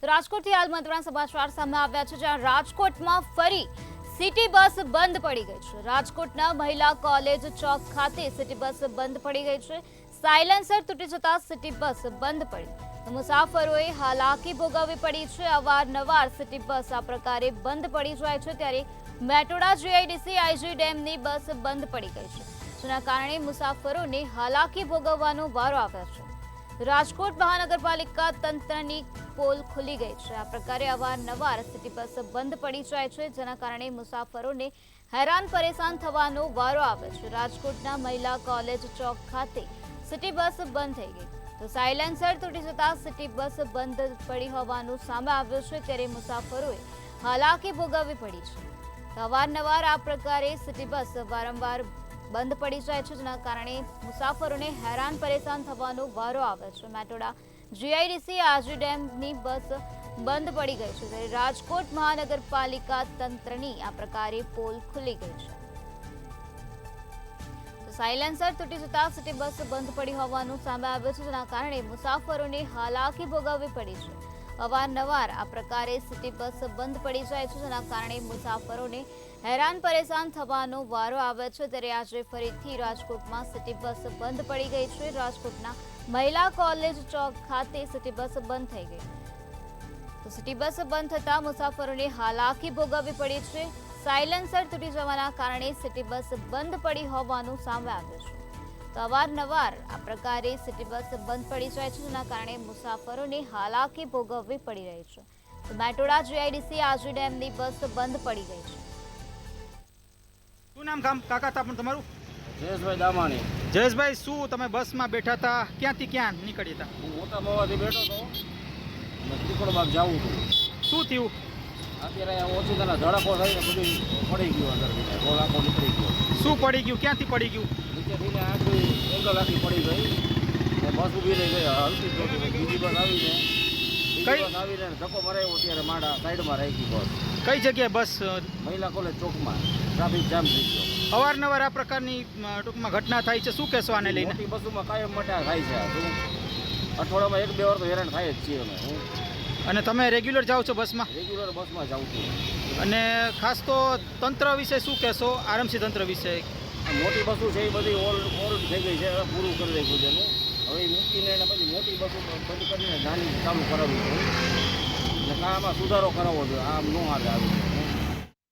રાજકોટથી હાલ મહત્વના સમાચાર સામે આવ્યા છે, જ્યાં રાજકોટમાં ફરી સિટી બસ બંધ પડી ગઈ છે। રાજકોટના મહિલા કોલેજ ચોક ખાતે સિટી બસ બંધ પડી ગઈ છે। સાયલેન્સર તૂટી જતા સિટી બસ બંધ પડી તો મુસાફરોએ હાલાકી ભોગવવી પડી છે। અવારનવાર સિટી બસ આ પ્રકારે બંધ પડી જાય છે, ત્યારે મેટોડા જીઆઈડીસી આઈજી ડેમની બસ બંધ પડી ગઈ છે, જેના કારણે મુસાફરોને હાલાકી ભોગવવાનો વારો આવ્યો છે। રાજકોટ મહાનગરપાલિકા તંત્રની પોલ ખુલી ગઈ છે। આ પ્રકારે અવારનવાર સિટી બસ બંધ પડી જાય છે, જેના કારણે મુસાફરોને હેરાન પરેશાન થવાનો વારો આવે છે। રાજકોટના મહિલા કોલેજ ચોક ખાતે સિટી બસ બંધ થઈ ગઈ તો સાયલેન્સર તૂટી જતા સિટી બસ બંધ પડી હોવાનું સામે આવ્યું છે, ત્યારે મુસાફરોએ હાલાકી ભોગવવી પડી છે। અવારનવાર આ પ્રકારે સિટી બસ વારંવાર બંધ પડી જાય છે, જેના કારણે મુસાફરોને હેરાન પરેશાન થવાનો વારો આવે છે। મેટોડા જીઆઈડીસી આજી ડેમની બસ બંધ પડી ગઈ છે, ત્યારે રાજકોટ મહાનગરપાલિકા તંત્રની આ પ્રકારે પોલ ખુલી ગઈ છે। તો સાયલેન્સર તૂટી જતા સિટી બસ બંધ પડી હોવાનું સામે આવ્યું છે, જેના કારણે મુસાફરોને હાલાકી ભોગવવી પડી છે। અવારનવાર આ પ્રકારે સિટી બસ બંધ પડી જાય છે, જેના કારણે મુસાફરોને હેરાન પરેશાન થવાનો વારો આવે છે, ત્યારે આજે ફરીથી રાજકોટમાં સિટી બસ બંધ પડી ગઈ છે। રાજકોટના મહિલા કોલેજ ચોક ખાતે સિટી બસ બંધ થઈ ગઈ તો સિટી બસ બંધ થતા મુસાફરોને હાલાકી ભોગવવી પડી છે। સાયલેન્સર તૂટી જવાના કારણે સિટી બસ બંધ પડી હોવાનું સામે આવ્યું છે, તો અવારનવાર આ પ્રકારે સિટી બસ બંધ પડી જાય છે, જેના કારણે મુસાફરોને હાલાકી ભોગવવી પડી રહી છે। તો મેટોડા જીઆઈડીસી આજી ડેમની બસ બંધ પડી ગઈ છે। શું નામ કાકા પણ તમારું? જયેશભાઈ દામાણી। જયેશભાઈ, શું તમે બસમાં બેઠા હતા? ક્યાંથી ક્યાં નીકળ્યા હતા? હું મોટા મવાથી બેઠો હતો અને ત્રિકોણબાગ જાઉં છું। શું થયું? અત્યારે ઓછી તને ધડાકો થઈને બધું પડી ગયું અંદર, ગોળ આખો નીકળી ગયો। શું પડી ગયું? ક્યાંથી પડી ગયું? નીચેથીને આખી એંગલ આખી પડી ગઈ ને બસ ઊભી રહી ગઈ હલતી જોતી। બીજી બસ આવીને ધક્કો મરાયો, ત્યારે માડા સાઈડમાં રહી ગઈ બસ। કઈ જગ્યાએ બસ? મહિલા કોલેજ ચોકમાં ટ્રાફિક જામ થઈ ગયો। અવારનવાર આ પ્રકારની ટૂંકમાં ઘટના થાય છે, શું કહેશો આને લઈને? મોટી બસોમાં કાયમ મટા થાય છે, અઠવાડિયામાં 1-2 વાર તો હેરાન થાય જ છીએ અમે। અને તમે રેગ્યુલર જાઓ છો બસમાં? રેગ્યુલર બસમાં જાઉં છું। અને ખાસ તો તંત્ર વિશે શું કહેશો? આરએમસી તંત્ર વિશે? મોટી બસો છે એ બધી ઓલ્ડ થઈ ગઈ છે, હવે પૂરું કરી નાખ્યું છે એનું। હવે મૂકીને એને પછી મોટી બસો બંધ કરીને નાની ચાલુ કરાવવી જોઈએ, એટલે આમાં સુધારો કરાવવો જોઈએ, આમ ન હાલે આવી।